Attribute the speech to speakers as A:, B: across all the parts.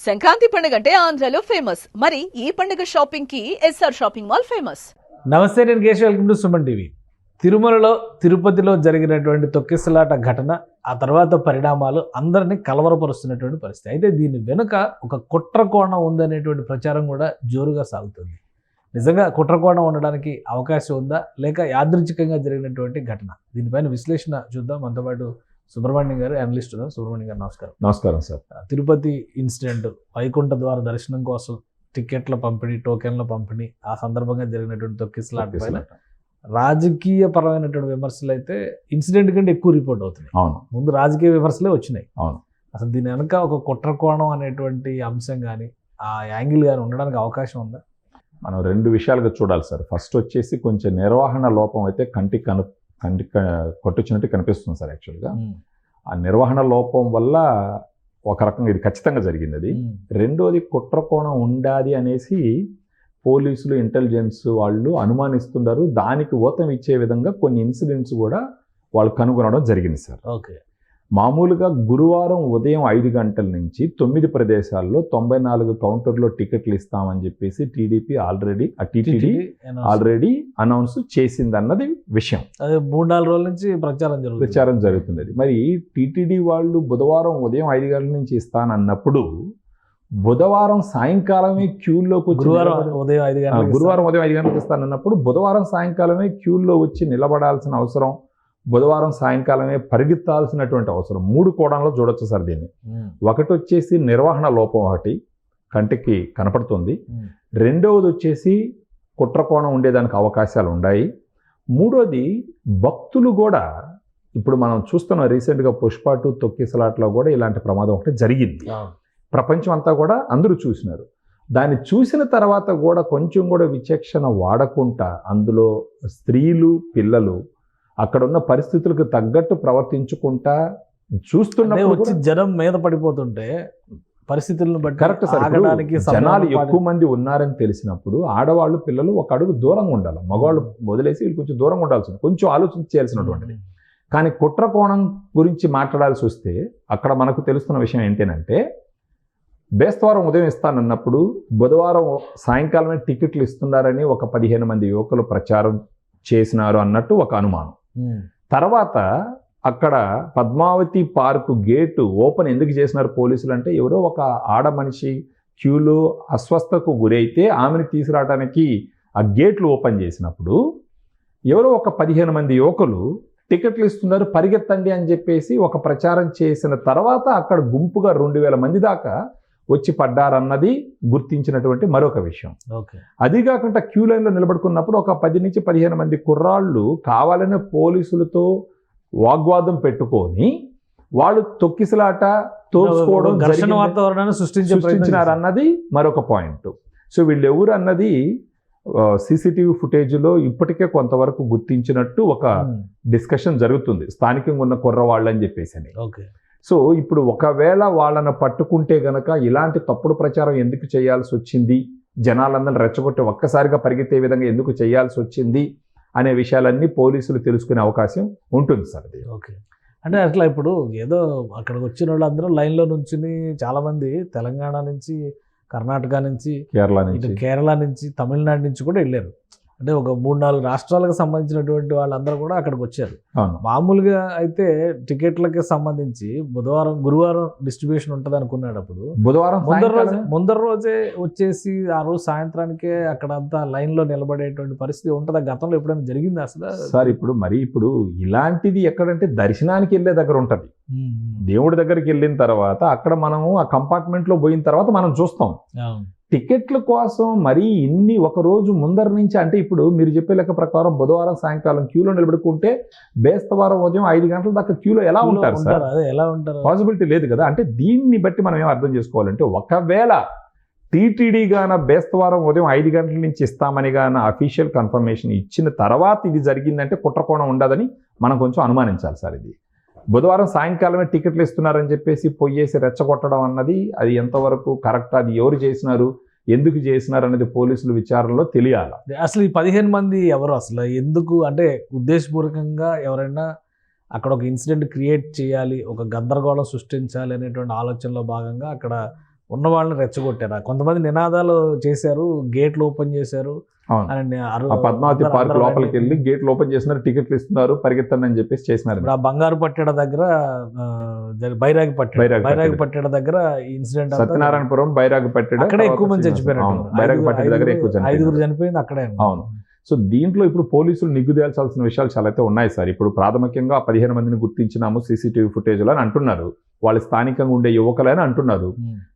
A: సంక్రాంతి పండుగ అంటే ఆంధ్రాలో ఫేమస్. మరి ఈ పండుగ షాపింగ్ కి ఎస్ఆర్ షాపింగ్ మాల్ ఫేమస్.
B: నమస్తే, నేను Keshav. Welcome to Suman TV. తిరుమలలో తిరుపతిలో జరిగినటువంటి తొక్కిసలాట ఘటన, ఆ తర్వాత పరిణామాలు అందరినీ కలవరపరుస్తున్నటువంటి పరిస్థితి. అయితే దీని వెనుక ఒక కుట్రకోణం ఉందనేటువంటి ప్రచారం కూడా జోరుగా సాగుతుంది. నిజంగా కుట్రకోణం ఉండడానికి అవకాశం ఉందా, లేక యాదృచ్ఛికంగా జరిగినటువంటి ఘటన? దీనిపైన విశ్లేషణ చూద్దాం. మనతో పాటు సుబ్రహ్మణ్యం గారు, అనలిస్ట్ ఉన్నారు. సుబ్రహ్మణ్యం గారు, నమస్కారం.
C: నమస్కారం సార్.
B: తిరుపతి ఇన్సిడెంట్, వైకుంఠ ద్వార దర్శనం కోసం టికెట్ల పంపిణీ, టోకెన్ల పంపిణీ, ఆ సందర్భంగా జరిగినటువంటి తొక్కిసలాట పైన రాజకీయ పరమైనటువంటి విమర్శలు అయితే ఇన్సిడెంట్ కంటే ఎక్కువ రిపోర్ట్ అవుతున్నాయి.
C: అవును,
B: ముందు రాజకీయ విమర్శలే వచ్చినాయి.
C: అవును.
B: అసలు దీని వెనక ఒక కుట్రకోణం అనేటువంటి అంశం కానీ, ఆ యాంగిల్ కానీ ఉండడానికి అవకాశం ఉందా?
C: మనం రెండు విషయాలుగా చూడాలి సార్. ఫస్ట్ వచ్చేసి కొంచెం నిర్వహణ లోపం అయితే కంటికి కొట్టొచ్చినట్టు కనిపిస్తుంది సార్. యాక్చువల్గా ఆ నిర్వహణ లోపం వల్ల ఒక రకంగా ఇది ఖచ్చితంగా జరిగింది. అది రెండోది కుట్రకోణం ఉండాది అనేసి పోలీసులు, ఇంటెలిజెన్స్ వాళ్ళు అనుమానిస్తున్నారు. దానికి ఊతం ఇచ్చే విధంగా కొన్ని ఇన్సిడెంట్స్ కూడా వాళ్ళు కనుగొనడం జరిగింది సార్.
B: ఓకే.
C: మామూలుగా గురువారం ఉదయం 5 గంటల నుంచి 9 ప్రదేశాల్లో 94 కౌంటర్లో టికెట్లు ఇస్తామని చెప్పేసి టీడీపీ ఆల్రెడీ అనౌన్స్ చేసిందన్నది విషయం.
B: అదే 3-4 రోజుల నుంచి ప్రచారం
C: జరుగుతున్నది. మరి టీటీడీ వాళ్ళు బుధవారం ఉదయం 5 గంటల నుంచి ఇస్తానన్నప్పుడు బుధవారం సాయంకాలమే క్యూల్లోకి వచ్చి
B: గురువారం ఉదయం
C: 5 గంటలకు ఇస్తానన్నప్పుడు బుధవారం సాయంకాలమే క్యూల్లో వచ్చి నిలబడాల్సిన అవసరం, బుధవారం సాయంకాలమే పరిగెత్తాల్సినటువంటి అవసరం 3 కోణంలో చూడొచ్చు సార్ దీన్ని. ఒకటి వచ్చేసి నిర్వహణ లోపం, ఒకటి కంటికి కనపడుతుంది. రెండవది వచ్చేసి కుట్రకోణం ఉండేదానికి అవకాశాలు ఉన్నాయి. మూడోది భక్తులు కూడా, ఇప్పుడు మనం చూస్తున్నాం రీసెంట్గా పుష్ప 2 తొక్కిసలాట్లో కూడా ఇలాంటి ప్రమాదం ఒకటి జరిగింది. ప్రపంచం అంతా కూడా అందరూ చూసినారు. దాన్ని చూసిన తర్వాత కూడా కొంచెం కూడా విచక్షణ వాడకుండా అందులో స్త్రీలు, పిల్లలు అక్కడ ఉన్న పరిస్థితులకు తగ్గట్టు ప్రవర్తించుకుంటా చూస్తున్నప్పుడు
B: జనం మీద పడిపోతుంటే పరిస్థితులను బట్టి
C: కరెక్ట్ సార్. జనాలు ఎక్కువ మంది ఉన్నారని తెలిసినప్పుడు ఆడవాళ్ళు, పిల్లలు ఒక అడుగు దూరంగా ఉండాలి. మగవాళ్ళు వదిలేసి వీళ్ళు కొంచెం దూరంగా ఉండాల్సింది, కొంచెం ఆలోచించాల్సినటువంటిది. కానీ కుట్రకోణం గురించి మాట్లాడాల్సి వస్తే అక్కడ మనకు తెలుస్తున్న విషయం ఏంటంటే, బేస్తవారం ఉదయం ఇస్తానన్నప్పుడు బుధవారం సాయంకాలమే టికెట్లు ఇస్తున్నారని ఒక 15 మంది యువకులు ప్రచారం చేసినారు అన్నట్టు ఒక అనుమానం. తర్వాత అక్కడ పద్మావతి పార్కు గేటు ఓపెన్ ఎందుకు చేసినారు పోలీసులు అంటే, ఎవరో ఒక ఆడ మనిషి క్యూలో అస్వస్థకు గురైతే ఆమెను తీసుకురావడానికి ఆ గేట్లు ఓపెన్ చేసినప్పుడు ఎవరో ఒక 15 మంది యువకులు టికెట్లు ఇస్తున్నారు, పరిగెత్తండి అని చెప్పేసి ఒక ప్రచారం చేసిన తర్వాత అక్కడ గుంపుగా 2000 మంది దాకా వచ్చి పడ్డారన్నది గుర్తించినటువంటి మరొక విషయం. అది కాకుండా క్యూ లైన్లో నిలబడుకున్నప్పుడు ఒక 10 నుంచి 15 మంది కుర్రాళ్ళు కావాలనే పోలీసులతో వాగ్వాదం పెట్టుకొని వాళ్ళు తొక్కిసలాట, తోసుకోవడం,
B: ఘర్షణ వాతావరణాన్ని
C: సృష్టించినారన్నది మరొక పాయింట్. సో వీళ్ళు ఎవరు అన్నది సీసీటీవీ ఫుటేజ్లో ఇప్పటికే కొంతవరకు గుర్తించినట్టు ఒక డిస్కషన్ జరుగుతుంది, స్థానికంగా ఉన్న కుర్రవాళ్ళు అని చెప్పేసి. సో ఇప్పుడు ఒకవేళ వాళ్ళని పట్టుకుంటే గనక ఇలాంటి తప్పుడు ప్రచారం ఎందుకు చేయాల్సి వచ్చింది, జనాలందరినీ రెచ్చగొట్టి ఒక్కసారిగా పరిగెత్తే విధంగా ఎందుకు చేయాల్సి వచ్చింది అనే విషయాలన్నీ పోలీసులు తెలుసుకునే అవకాశం ఉంటుంది సార్. అది
B: ఓకే. అంటే అట్లా ఇప్పుడు ఏదో అక్కడికి వచ్చిన వాళ్ళందరూ లైన్లో నుంచుని, చాలామంది తెలంగాణ నుంచి, కర్ణాటక నుంచి, కేరళ నుంచి, తమిళనాడు నుంచి కూడా వెళ్ళారు. అంటే ఒక 3-4 రాష్ట్రాలకు సంబంధించినటువంటి వాళ్ళందరూ కూడా అక్కడికి వచ్చారు. మామూలుగా అయితే టికెట్లకి సంబంధించి గురువారం డిస్ట్రిబ్యూషన్ ఉంటుంది అనుకునేటప్పుడు ముందర రోజే వచ్చేసి ఆ రోజు సాయంత్రానికే అక్కడంతా లైన్లో నిలబడేటువంటి పరిస్థితి ఉంటుందా? గతంలో ఎప్పుడైనా జరిగింది అసలు
C: సార్? ఇప్పుడు ఇలాంటిది ఎక్కడంటే దర్శనానికి వెళ్ళే దగ్గర ఉంటుంది. దేవుడి దగ్గరికి వెళ్ళిన తర్వాత అక్కడ మనము ఆ కంపార్ట్మెంట్లో పోయిన తర్వాత మనం చూస్తాం. టికెట్ల కోసం మరీ ఇన్ని ఒక రోజు ముందర నుంచి, అంటే ఇప్పుడు మీరు చెప్పే లెక్క ప్రకారం బుధవారం సాయంకాలం క్యూలో నిలబడుకుంటే బేస్తవారం ఉదయం 5 గంటల దాకా క్యూలో ఎలా ఉంటారు సార్? పాసిబిలిటీ లేదు కదా. అంటే దీన్ని బట్టి మనం ఏం అర్థం చేసుకోవాలంటే, ఒకవేళ టీటీడీ గాన బేస్తవారం ఉదయం 5 గంటల నుంచి ఇస్తామని గాన అఫీషియల్ కన్ఫర్మేషన్ ఇచ్చిన తర్వాత ఇది జరిగిందంటే కుట్రకోణం ఉండదని మనం కొంచెం అనుమానించాలి సార్. ఇది బుధవారం సాయంకాలమే టికెట్లు ఇస్తున్నారని చెప్పేసి పొయ్యేసి రెచ్చగొట్టడం అన్నది అది ఎంతవరకు కరెక్ట్, అది ఎవరు చేసినారు, ఎందుకు చేసినారు అనేది పోలీసులు విచారణలో తెలియాలి.
B: అసలు ఈ 15 మంది ఎవరు, అసలు ఎందుకు, అంటే ఉద్దేశపూర్వకంగా ఎవరైనా అక్కడ ఒక ఇన్సిడెంట్ క్రియేట్ చేయాలి, ఒక గందరగోళం సృష్టించాలి అనేటువంటి ఆలోచనలో భాగంగా అక్కడ ఉన్న వాళ్ళని రెచ్చగొట్టారు. కొంతమంది నినాదాలు చేశారు, గేట్లు ఓపెన్ చేశారు.
C: పద్మావతి పార్క్ లోపలికి వెళ్ళి గేట్లు ఓపెన్ చేసినారు, టికెట్లు ఇస్తున్నారు, పరిగెత్తండి అని చెప్పేసి చేసినారు.
B: ఆ బంగారు పట్టేడ దగ్గర, బైరాగి పట్టేడ దగ్గర ఇన్సిడెంట్,
C: సత్యనారాయణపురం బైరాగి పట్టేడ
B: అక్కడే ఎక్కువ మంది చచ్చిపోయారు.
C: బైరాగి పట్టేడ దగ్గర ఎక్కువ
B: 5 చనిపోయింది అక్కడే.
C: అవును. సో దీంట్లో ఇప్పుడు పోలీసులు నిగ్గుదేల్చాల్సిన విషయాలు చాలా అయితే ఉన్నాయి సార్. ఇప్పుడు ప్రాథమికంగా 15 మందిని గుర్తించినాము సీసీటీవీ ఫుటేజ్లో అని అంటున్నారు. వాళ్ళు స్థానికంగా ఉండే యువకులని అంటున్నారు.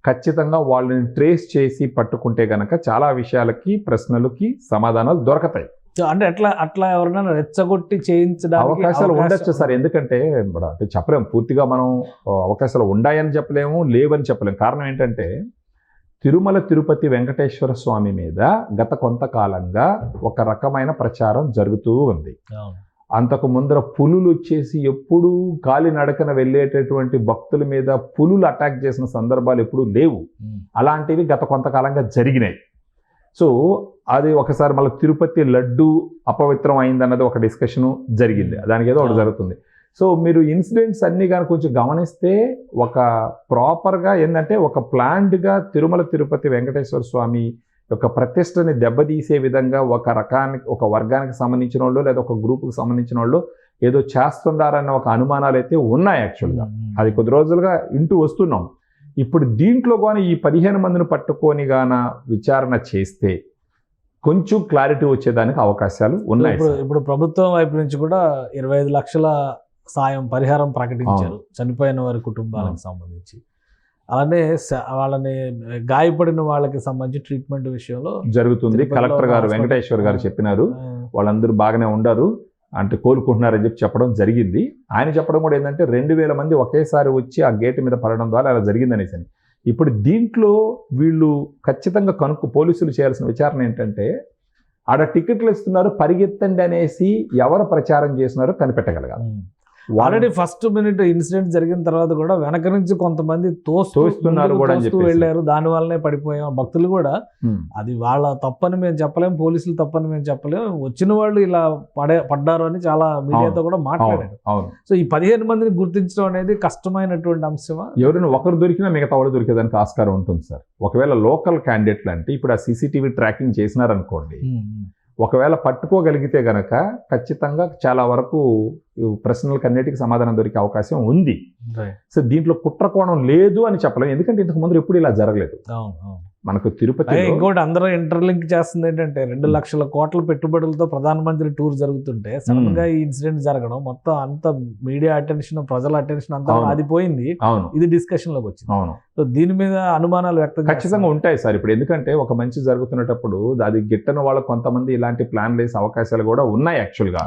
C: ఖచ్చితంగా వాళ్ళని ట్రేస్ చేసి పట్టుకుంటే గనక చాలా విషయాలకి, ప్రశ్నలకి సమాధానాలు దొరకతాయి.
B: అంటే అట్లా ఎవరైనా రెచ్చగొట్టి చేయించడానికి
C: అవకాశాలు ఉండొచ్చు సార్. ఎందుకంటే అంటే చెప్పలేము పూర్తిగా, మనం అవకాశాలు ఉన్నాయని చెప్పలేము, లేవని చెప్పలేము. కారణం ఏంటంటే తిరుమల తిరుపతి వెంకటేశ్వర స్వామి మీద గత కొంతకాలంగా ఒక రకమైన ప్రచారం జరుగుతూ ఉంది. అంతకు ముందర పులులు వచ్చేసి ఎప్పుడూ కాలినడకన వెళ్ళేటటువంటి భక్తుల మీద పులులు అటాక్ చేసిన సందర్భాలు ఎప్పుడూ లేవు. అలాంటివి గత కొంతకాలంగా జరిగినాయి. సో అది ఒకసారి మళ్ళీ తిరుపతి లడ్డు అపవిత్రం అయిందన్నది ఒక డిస్కషను జరిగింది. దానికి ఏదో ఒకటి జరుగుతుంది. సో మీరు ఇన్సిడెంట్స్ అన్నీ కానీ కొంచెం గమనిస్తే ఒక ప్రాపర్గా ఏంటంటే ఒక ప్లాన్డ్గా తిరుమల తిరుపతి వెంకటేశ్వర స్వామి యొక్క ప్రతిష్టని దెబ్బతీసే విధంగా ఒక వర్గానికి సంబంధించిన వాళ్ళు లేదా ఒక గ్రూప్కి సంబంధించిన వాళ్ళు ఏదో చేస్తున్నారన్న ఒక అనుమానాలు అయితే ఉన్నాయి యాక్చువల్గా. అది కొద్ది రోజులుగా ఇంటూ వస్తున్నాం. ఇప్పుడు దీంట్లో కానీ ఈ 15 మందిని పట్టుకొని గాన విచారణ చేస్తే కొంచెం క్లారిటీ వచ్చేదానికి అవకాశాలు ఉన్నాయి.
B: ఇప్పుడు ప్రభుత్వం వైపు నుంచి కూడా 25 లక్షల సాయం పరిహారం ప్రకటించారు చనిపోయిన వారి కుటుంబాలకు సంబంధించి. అలానే వాళ్ళని గాయపడిన వాళ్ళకి సంబంధించి ట్రీట్మెంట్ విషయంలో
C: జరుగుతుంది. కలెక్టర్ గారు వెంకటేశ్వర్ గారు చెప్పినారు, వాళ్ళందరూ బాగానే ఉండరు అంటే కోలుకుంటున్నారని చెప్పడం జరిగింది. ఆయన చెప్పడం కూడా ఏంటంటే 2000 మంది ఒకేసారి వచ్చి ఆ గేట్ మీద పడడం ద్వారా అలా జరిగిందనేసి. ఇప్పుడు దీంట్లో వీళ్ళు ఖచ్చితంగా పోలీసులు చేయాల్సిన విచారణ ఏంటంటే ఆడ టికెట్లు ఇస్తున్నారు పరిగెత్తండి అనేసి ఎవరు ప్రచారం చేస్తున్నారో కనిపెట్టగలగాలి.
B: ఆల్రెడీ ఫస్ట్ మినిట్ ఇన్సిడెంట్ జరిగిన తర్వాత కూడా వెనక నుంచి కొంతమంది
C: తోస్తున్నారు కూడా
B: వెళ్ళారు, దాని వల్లనే పడిపోయాం. భక్తులు కూడా అది వాళ్ళ తప్పని మేము చెప్పలేము, పోలీసులు తప్పని మేము చెప్పలేము, వచ్చిన వాళ్ళు ఇలా పడ్డారు అని చాలా మీడియాతో కూడా మాట్లాడారు. సో ఈ 15 మందిని గుర్తించడం అనేది కష్టమైనటువంటి అంశమా?
C: ఎవరైనా ఒకరు దొరికినా మిగతా వాళ్ళు దొరికేదానికి ఆస్కారం ఉంటుంది సార్. ఒకవేళ లోకల్ క్యాండిడేట్లు అంటే ఇప్పుడు ఆ సీసీటీవీ ట్రాకింగ్ చేసినారనుకోండి, ఒకవేళ పట్టుకోగలిగితే గనక ఖచ్చితంగా చాలా వరకు ప్రశ్నలకు అన్నిటికీ సమాధానం దొరికే అవకాశం ఉంది. సో దీంట్లో కుట్రకోణం లేదు అని చెప్పలేము, ఎందుకంటే ఇంతకు ముందు ఎప్పుడు ఇలా జరగలేదు మనకు తిరుపతి.
B: ఇంకోటి అందరూ ఇంటర్లింక్ చేస్తుంది ఏంటంటే 2 లక్షల కోట్ల పెట్టుబడులతో ప్రధానమంత్రి టూర్ జరుగుతుంటే సడన్ గా ఈ ఇన్సిడెంట్ జరగడం, మొత్తం అంత మీడియా అటెన్షన్, ప్రజల అటెన్షన్ అంతా అది పోయింది. ఇది డిస్కషన్ లోకి వచ్చింది. సో దీని మీద అనుమానాలు వ్యక్తం
C: ఖచ్చితంగా ఉంటాయి సార్. ఇప్పుడు ఎందుకంటే ఒక మంచి జరుగుతున్నప్పుడు అది గిట్టని వాళ్ళకు కొంతమంది ఇలాంటి ప్లాన్ వేసే అవకాశాలు కూడా ఉన్నాయి యాక్చువల్గా.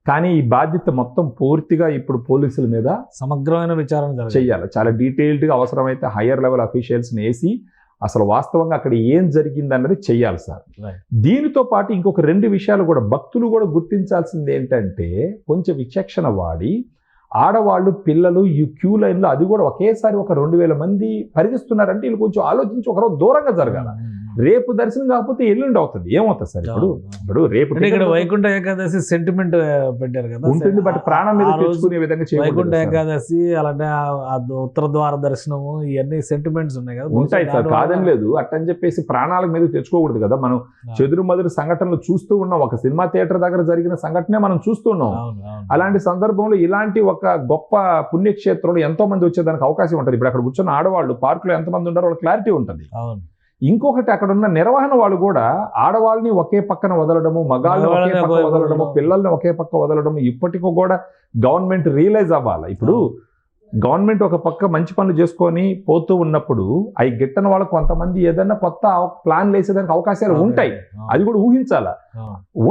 C: కానీ ఈ బాధ్యత మొత్తం పూర్తిగా ఇప్పుడు పోలీసుల మీద
B: సమగ్రమైన విచారణ
C: చేయాలి. చాలా డీటెయిల్డ్గా అవసరమైతే హయ్యర్ లెవెల్ అఫీషియల్స్ని వేసి అసలు వాస్తవంగా అక్కడ ఏం జరిగింది అన్నది చెయ్యాలి సార్. దీనితో పాటు ఇంకొక 2 విషయాలు కూడా భక్తులు కూడా గుర్తించాల్సింది ఏంటంటే, కొంచెం విచక్షణ వాడి ఆడవాళ్ళు, పిల్లలు ఈ క్యూ లైన్లో అది కూడా ఒకేసారి ఒక 2000 మంది పరిగిస్తున్నారంటే వీళ్ళు కొంచెం ఆలోచించి ఒకరోజు దూరంగా జరగాల. రేపు దర్శనం కాకపోతే ఎల్లుండి అవుతుంది, ఏమవుతుంది సార్? ఇప్పుడు రేపు
B: ఇక్కడ వైకుంఠ ఏకాదశి సెంటిమెంట్ పెట్టారు కదా
C: ఉంటుంది, బట్ ప్రాణం మీద తెచ్చుకునే విధంగా
B: వైకుంఠ ఏకాదశి అలాంటి ఉత్తర ద్వార దర్శనము ఇవన్నీ సెంటిమెంట్స్ ఉన్నాయి కదా,
C: ఉంటాయి సార్, కాదని లేదు. అట్టని చెప్పేసి ప్రాణాల మీద తెచ్చుకోకూడదు కదా. మనం చెదురుమదురు సంఘటనలు చూస్తూ ఉన్నాం. ఒక సినిమా థియేటర్ దగ్గర జరిగిన సంఘటనే మనం చూస్తున్నాం. అలాంటి సందర్భంలో ఇలాంటి ఒక గొప్ప పుణ్యక్షేత్రంలో ఎంతో మంది వచ్చేదానికి అవకాశం ఉంటుంది. ఇప్పుడు అక్కడ కూర్చున్న ఆడవాళ్ళు పార్కులో ఎంతమంది ఉన్నారో వాళ్ళ క్లారిటీ ఉంటుంది. ఇంకొకటి అక్కడ ఉన్న నిర్వహణ వాళ్ళు కూడా ఆడవాళ్ళని ఒకే పక్కన వదలడము, మగాళ్ళని ఒకే పక్క వదలడము, పిల్లల్ని ఒకే పక్క వదలడము ఇప్పటికీ కూడా గవర్నమెంట్ రియలైజ్ అవ్వాలి. ఇప్పుడు గవర్నమెంట్ ఒక పక్క మంచి పనులు చేసుకొని పోతూ ఉన్నప్పుడు అవి గిట్టని వాళ్ళు కొంతమంది ఏదైనా కొత్త ప్లాన్ వేసేదానికి అవకాశాలు ఉంటాయి. అది కూడా ఊహించాలా,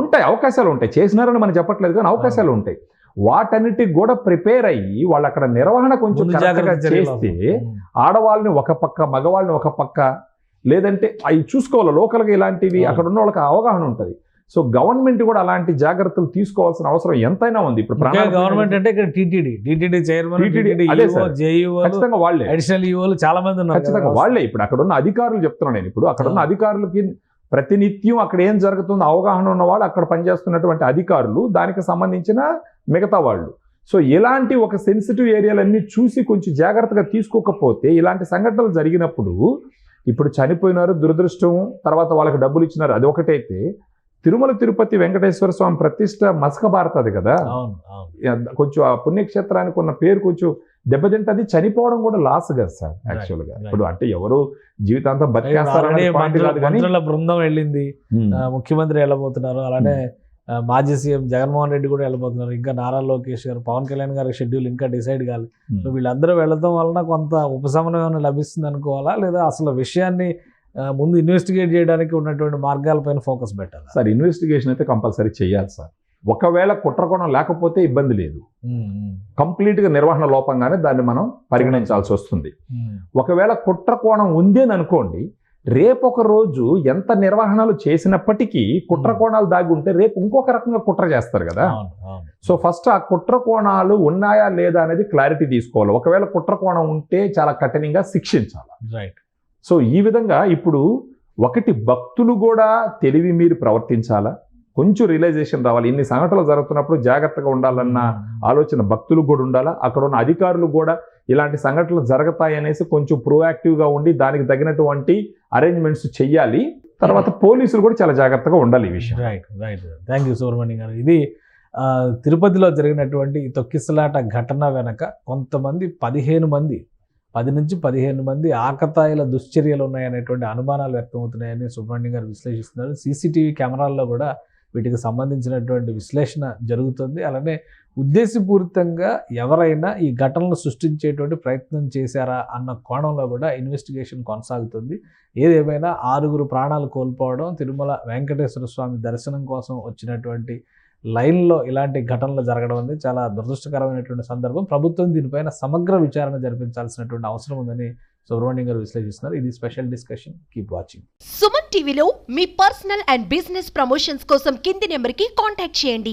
C: ఉంటాయి అవకాశాలు ఉంటాయి. చేసినారని మనం చెప్పట్లేదు కానీ అవకాశాలు ఉంటాయి. వాటన్నిటికి కూడా ప్రిపేర్ అయ్యి వాళ్ళు అక్కడ నిర్వహణ కొంచెం జాగ్రత్తగా చేస్తే ఆడవాళ్ళని ఒక పక్క, మగవాళ్ళని ఒక పక్క, లేదంటే అవి చూసుకోవాలి. లోకల్గా ఇలాంటివి అక్కడ ఉన్న వాళ్ళకి అవగాహన ఉంటుంది. సో గవర్నమెంట్ కూడా అలాంటి జాగ్రత్తలు తీసుకోవాల్సిన అవసరం ఎంతైనా ఉంది. ఇప్పుడు
B: గవర్నమెంట్ అంటే ఇక్కడ టీటీడీ చైర్మన్,
C: ఖచ్చితంగా వాళ్ళే,
B: అడిషనల్ ఈఓలు చాలా మంది ఉన్నారు,
C: ఖచ్చితంగా వాళ్ళే. ఇప్పుడు అక్కడ ఉన్న అధికారులు చెప్తున్నాను నేను, ఇప్పుడు అక్కడ ఉన్న అధికారులకి ప్రతినిత్యం అక్కడ ఏం జరుగుతుందో అవగాహన ఉన్న వాళ్ళు, అక్కడ పనిచేస్తున్నటువంటి అధికారులు, దానికి సంబంధించిన మిగతా వాళ్ళు. సో ఇలాంటి ఒక సెన్సిటివ్ ఏరియాలన్నీ చూసి కొంచెం జాగ్రత్తగా తీసుకోకపోతే ఇలాంటి సంఘటనలు జరిగినప్పుడు ఇప్పుడు చనిపోయినారు దురదృష్టం, తర్వాత వాళ్ళకి డబ్బులు ఇచ్చినారు, అది ఒకటైతే తిరుమల తిరుపతి వెంకటేశ్వర స్వామి ప్రతిష్ట మసకబారుతుంది కదా, కొంచెం ఆ పుణ్యక్షేత్రానికి ఉన్న పేరు కొంచెం దెబ్బతింటది, చనిపోవడం కూడా లాస్ కదా సార్ యాక్చువల్గా. ఇప్పుడు అంటే ఎవరు జీవితాంతం బతికేస్తారనే పాయింట్ కాదు కానీ
B: బృందం వెళ్ళింది, ముఖ్యమంత్రి వెళ్ళబోతున్నారు, అలానే మాజీ సీఎం జగన్మోహన్ రెడ్డి కూడా వెళ్ళబోతున్నారు, ఇంకా నారా లోకేష్ గారు, పవన్ కళ్యాణ్ గారి షెడ్యూల్ ఇంకా డిసైడ్ కాదు. సో వీళ్ళందరూ వెళ్ళడం వలన కొంత ఉపశమనం లభిస్తుంది అనుకోవాలా, లేదా అసలు విషయాన్ని ముందు ఇన్వెస్టిగేట్ చేయడానికి ఉన్నటువంటి మార్గాలపైన ఫోకస్ పెట్టాలి
C: సార్? ఇన్వెస్టిగేషన్ అయితే కంపల్సరీ చేయాలి సార్. ఒకవేళ కుట్రకోణం లేకపోతే ఇబ్బంది లేదు, కంప్లీట్గా నిర్వహణ లోపంగానే దాన్ని మనం పరిగణించాల్సి వస్తుంది. ఒకవేళ కుట్రకోణం ఉంది అని అనుకోండి, రేపు ఒక రోజు ఎంత నిర్వహణలు చేసినప్పటికీ కుట్రకోణాలు దాగి ఉంటే రేపు ఇంకొక రకంగా కుట్ర చేస్తారు కదా. సో ఫస్ట్ ఆ కుట్రకోణాలు ఉన్నాయా లేదా అనేది క్లారిటీ తీసుకోవాలి. ఒకవేళ కుట్రకోణం ఉంటే చాలా కఠినంగా శిక్షించాలి.
B: రైట్.
C: సో ఈ విధంగా ఇప్పుడు ఒకటి భక్తులు కూడా తెలివి మీరు ప్రవర్తించాలా, కొంచెం రియలైజేషన్ రావాలి. ఇన్ని సంఘటనలు జరుగుతున్నప్పుడు జాగ్రత్తగా ఉండాలన్న ఆలోచన భక్తులకు కూడా ఉండాలా, అక్కడ ఉన్న అధికారులు కూడా ఇలాంటి సంఘటనలు జరుగుతాయి అనేసి కొంచెం ప్రోయాక్టివ్గా ఉండి దానికి తగినటువంటి అరేంజ్మెంట్స్ చెయ్యాలి. తర్వాత పోలీసులు కూడా చాలా జాగ్రత్తగా ఉండాలి ఈ విషయం.
B: Right right. Thank you Subrahmanyam గారు. ఇది తిరుపతిలో జరిగినటువంటి ఈ తొక్కిసలాట ఘటన వెనక కొంతమంది 10 నుంచి 15 మంది ఆకతాయిల దుశ్చర్యలు ఉన్నాయనేటువంటి అనుమానాలు వ్యక్తమవుతున్నాయని సుబ్రహ్మణ్యం గారు విశ్లేషిస్తున్నారు. సీసీటీవీ కెమెరాల్లో కూడా వీటికి సంబంధించినటువంటి విశ్లేషణ జరుగుతుంది. అలానే ఉద్దేశపూరితంగా ఎవరైనా ఈ ఘటనలు సృష్టించేటువంటి ప్రయత్నం చేశారా అన్న కోణంలో కూడా ఇన్వెస్టిగేషన్ కొనసాగుతుంది. ఏదేమైనా 6 ప్రాణాలు కోల్పోవడం, తిరుమల వెంకటేశ్వర స్వామి దర్శనం కోసం వచ్చినటువంటి లైన్లో ఇలాంటి ఘటనలు జరగడం అనేది చాలా దురదృష్టకరమైనటువంటి సందర్భం. ప్రభుత్వం దీనిపైన సమగ్ర విచారణ జరిపించాల్సినటువంటి అవసరం ఉందని సుబ్రహ్మణ్యం గారు విశ్లేషిస్తున్నారు. ఇది special discussion. Keep watching.
D: Suman టీవీలో మీ పర్సనల్ అండ్ బిజినెస్ ప్రమోషన్స్ కోసం కింది నెంబర్కి కాంటాక్ట్ చేయండి.